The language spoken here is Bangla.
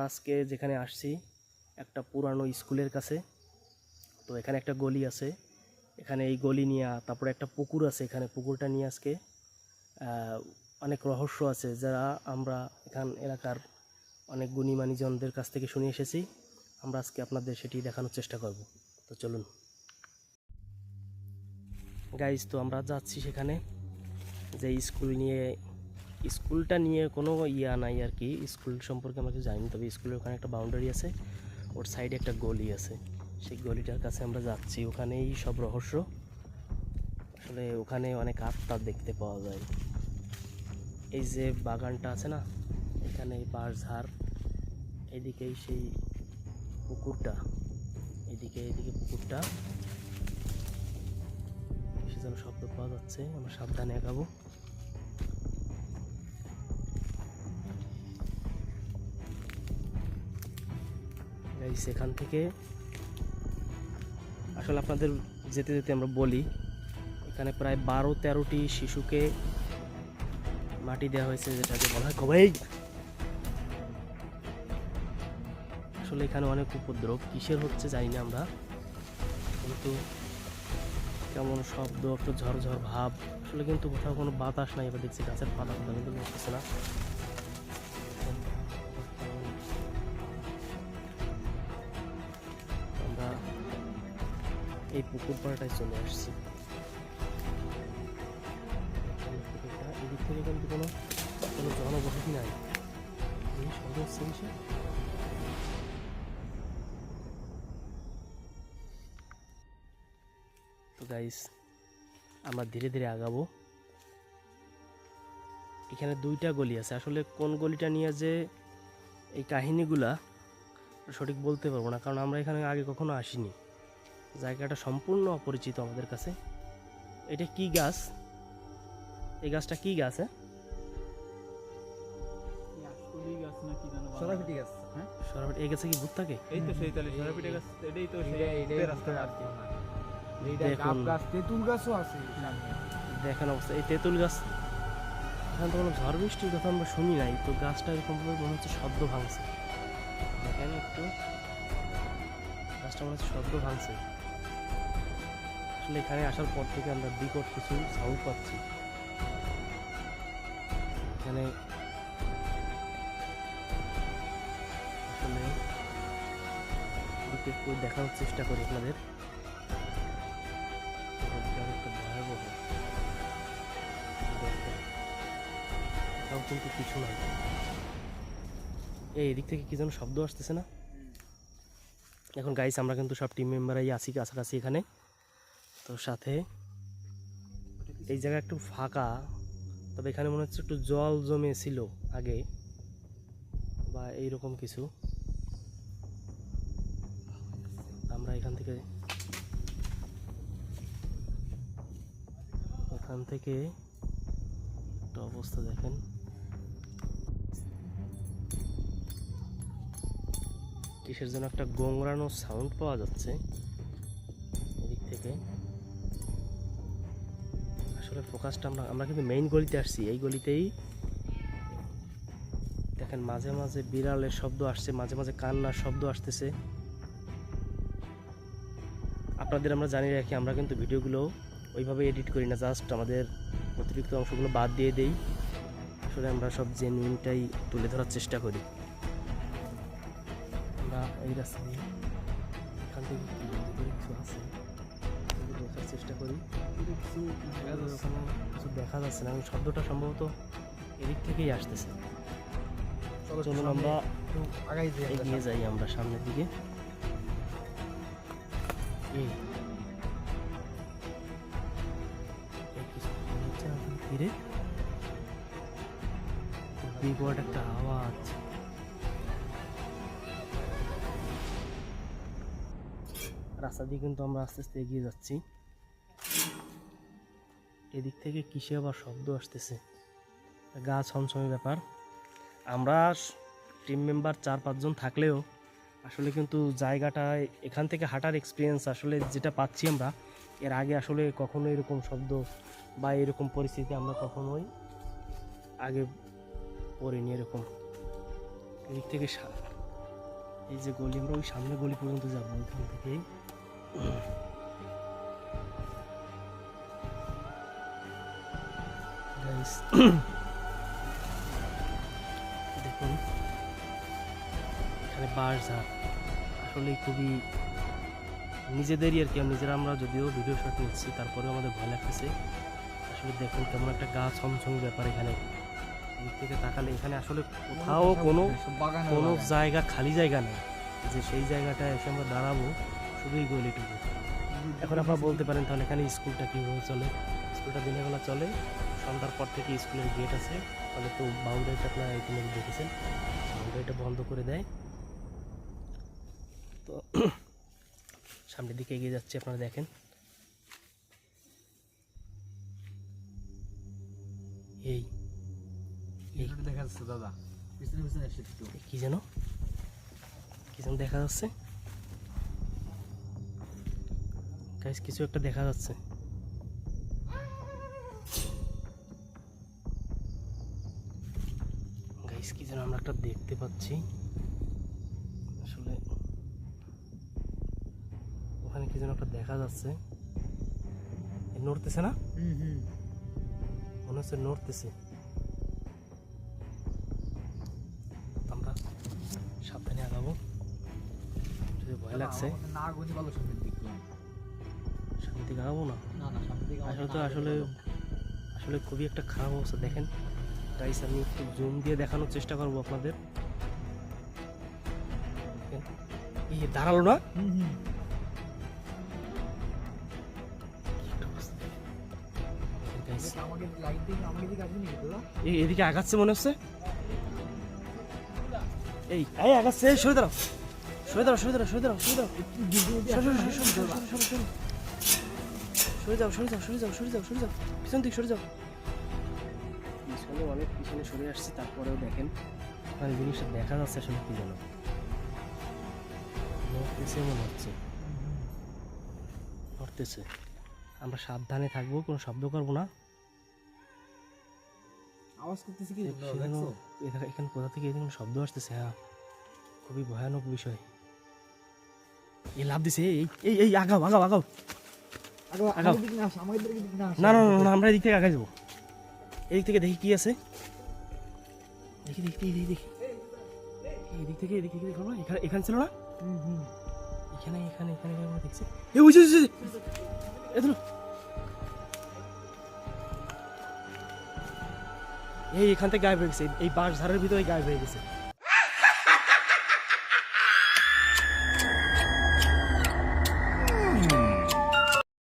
আজকে যেখানে আসছি একটা পুরানো স্কুলের কাছে। তো এখানে একটা গলি আছে, এখানে এই গলি নিয়ে তারপরে একটা পুকুর আছে, এখানে পুকুরটা নিয়ে আজকে অনেক রহস্য আছে যারা আমরা এখান এলাকার অনেক গুণীমানীজনদের কাছ থেকে শুনে এসেছি। আমরা আজকে আপনাদের সেটি দেখানোর চেষ্টা করব। তো চলুন গাইজ, তো আমরা যাচ্ছি সেখানে। যে স্কুলটা নিয়ে কোনো ইয়া নাই আর কি, স্কুল সম্পর্কে আমরা কিছু জানি না, তবে স্কুলের ওখানে একটা বাউন্ডারি আছে, ওর সাইডে একটা গলি আছে, সেই গলিটার কাছে আমরা যাচ্ছি। ওখানেই সব রহস্য, আসলে ওখানে অনেক আত্মা দেখতে পাওয়া যায়। এই যে বাগানটা আছে না, এখানে বাঁশঝাড়, এদিকেই সেই পুকুরটা, এদিকে পুকুরটা, সেজন্য শব্দ পাওয়া যাচ্ছে, আমরা সাবধানে আগাবো। সেখান থেকে আসলে আপনাদের যেতে যেতে আমরা বলি, এখানে প্রায় 12-13টি শিশুকে মাটি দেওয়া হয়েছে, যেটাকে বলা হয় কবাই। আসলে এখানে অনেক উপদ্রব, কিসের হচ্ছে জানি না আমরা, কিন্তু কেমন শব্দ, একটু ঝড় ভাব, আসলে কিন্তু কোথাও কোনো বাতাস নাই। এবার দেখছি গাছের পাতা কিন্তু নড়তেছে না। আমরা এই পুকুর পাড়টায় চলে আসছি। পুকুরটা এদিক থেকে কিন্তু কোনো জনবসতি নাই, এই সহজ জিনিসে। তো গাইস, আমরা ধীরে ধীরে আগাবো। এখানে 2টা গলি আছে, আসলে কোন গলিটা নিয়ে যে এই কাহিনীগুলা সঠিক বলতে পারবো না, কারণ আমরা এখানে আগে কখনো আসিনি, জায়গাটা সম্পূর্ণ অপরিচিত আমাদের কাছে। এটা কি গাছ? এই গাছটা কি গাছ? সরাপিটি গাছ। হ্যাঁ, সরাপিটি। এই গাছে কি ভূত থাকে? এই তো সেই তালে সরাপিটি গাছ, এটাই তো সেই রাস্তা আর কি। এইটা দেখুন, গাব গাছ, তেঁতুল গাছও আছে সামনে। দেখেন অবস্থা, এই তেঁতুল গাছ, এখানে তো কোনো ঝড় বৃষ্টির কথা আমরা শুনি নাই, তো গাছটা এরকমভাবে মনে হচ্ছে শব্দ ভাঙছে। দেখেন একটু, গাছটা মনে হচ্ছে শব্দ ভাঙছে। আসলে এখানে আসার পর থেকে আমরা বিকট কিছু সাউন্ড পাচ্ছি। এখানে আসলে একটু দেখানোর চেষ্টা করি আপনাদের। একটা ভয়াবহ, তাও কিন্তু কিছু নাই। এই এদিক থেকে কি যেন শব্দ আসতেছে না? এখন গাইস, আমরা কিন্তু সব টিম মেম্বারই আছি কাছাকাছি এখানে। তো সাথে এই জায়গা একটু ফাঁকা, তবে এখানে মনে হচ্ছে একটু জল জমে ছিল আগে বা এইরকম কিছু। আমরা এখান থেকে একটা অবস্থা দেখেন। কিসের যেন একটা গোংরানো সাউন্ড পাওয়া যাচ্ছে এদিক থেকে। আসলে ফোকাসটা আমরা কিন্তু মেইন গলিতে আসছি, এই গলিতেই দেখেন মাঝে মাঝে বিড়ালের শব্দ আসছে, মাঝে মাঝে কান্নার শব্দ আসতেছে। আপনাদের আমরা জানিয়ে রাখি, আমরা কিন্তু ভিডিওগুলো ওইভাবে এডিট করি না, জাস্ট আমাদের অতিরিক্ত অংশগুলো বাদ দিয়ে দেই। আসলে আমরা সব জেনুইনটাই তুলে ধরার চেষ্টা করি। আমরা এই রাস্তা দিয়ে এখান থেকে কিছু আছে দেখার চেষ্টা করি, কিন্তু কিছু দেখা যাচ্ছে না, শব্দটা সম্ভবত এদিক থেকেই আসতেছে। চলুন আমরা এগিয়ে যাই আমরা সামনের দিকে। ফিরে বিকট একটা আওয়াজ, রাস্তা দিয়ে কিন্তু আমরা আস্তে আস্তে এগিয়ে যাচ্ছি। এদিক থেকে কিসে আবার শব্দ আসতেছে, গা ছমছমে ব্যাপার। আমরা টিম মেম্বার 4-5 জন থাকলেও আসলে কিন্তু জায়গাটায় এখান থেকে হাঁটার এক্সপিরিয়েন্স আসলে যেটা পাচ্ছি আমরা, এর আগে আসলে কখনো এরকম শব্দ বা এরকম পরিস্থিতি আমরা কখনোই আগে পড়িনি। এরকম এদিক থেকে এই যে গলি, আমরা ওই সামনে গলি পর্যন্ত যাবো ওইখান থেকেই। Guys, দেখুন এখানে বাঁশঝাড় আসলে খুবই নিজেদেরই আর কি, নিজেরা আমরা যদিও ভিডিও শট নিচ্ছি তারপরেও আমাদের ভয় লাগতেছে। আসলে দেখুন কেমন একটা গা ছমছম ব্যাপার এখানে, দিক থেকে তাকালে এখানে আসলে কোথাও কোনো জায়গা খালি জায়গা নেই যে সেই জায়গাটায় এসে আমরা দাঁড়াবো, শুধুই গলিটুকু। এখন আপনারা বলতে পারেন তাহলে এখানে স্কুলটা কীভাবে চলে? স্কুলটা দিনের বেলা চলে, সন্ধ্যার পর থেকে স্কুলের গেট আছে, তাহলে তো বাউন্ডারিটা আপনারা এখানে দেখেছেন, বাউন্ডারিটা বন্ধ করে দেয়। তো সামনের দিকে এগিয়ে যাচ্ছে, আপনারা দেখেন এই দেখা যাচ্ছে দাদা, পিছনে পিছনে এসে একটু কি যেন দেখা যাচ্ছে গাইস, কিছু একটা দেখা যাচ্ছে। গাইস কি যেন আমরা একটা দেখতে পাচ্ছি, আসলে ওখানে কি যেন একটা দেখা যাচ্ছে, নড়তেছে না? মনে হচ্ছে নড়তেছে। আমরা সাবধানে আগাবো, যদি ভয় লাগছে না গনি ভালো সামনের দিকে সামনের দিকে আগাবো না। না না সামনের দিকে আসলে তো আসলে খুবই একটা খারাপ অবস্থা। দেখেন গাইস, আমি একটু জুম দিয়ে দেখানোর চেষ্টা করবো আপনাদের। দেখেন, এই দাঁড়ালো না, কি একটা অবস্থা দেখেন। দেখেন guys, আমাকে লাইট দিকে আমাকে দিকে আসবে নাকি দাদা? এদিকে আগাচ্ছে মনে হচ্ছে, এই আগাচ্ছে, এই সরে দাঁড়াও, সরে যাও, পিছন দিকে সরে যাও। পিছনে অনেক পিছনে সরে আসছি, তারপরেও দেখেন ওখানে জিনিসটা দেখা যাচ্ছে, আসলে কি যেন নড়তেছে মনে হচ্ছে, নড়তেছে। আমরা সাবধানে থাকবো, কোনো শব্দ করবো না। আওয়াজ করতেছে কি এখানে কোথা থেকে এরকম শব্দ আসতেছে? হ্যাঁ, খুবই ভয়ানক বিষয়। এ লাভ দিছে, এই আগাও। আগাও আগাও। আমাদের দিকে না আসো, আমাদের দিকে না আসো। না, আমরা এদিক থেকে আগে যাবো। এদিক থেকে দেখি কি আছে, দেখি এদিক থেকে দেখো না, এখানে ছিল না, এখানে আমরা দেখছি। এখান থেকে গায়েব হয়ে গেছে, এই বাঁশ ঝাড়ের ভিতরে গায়েব হয়ে গেছে।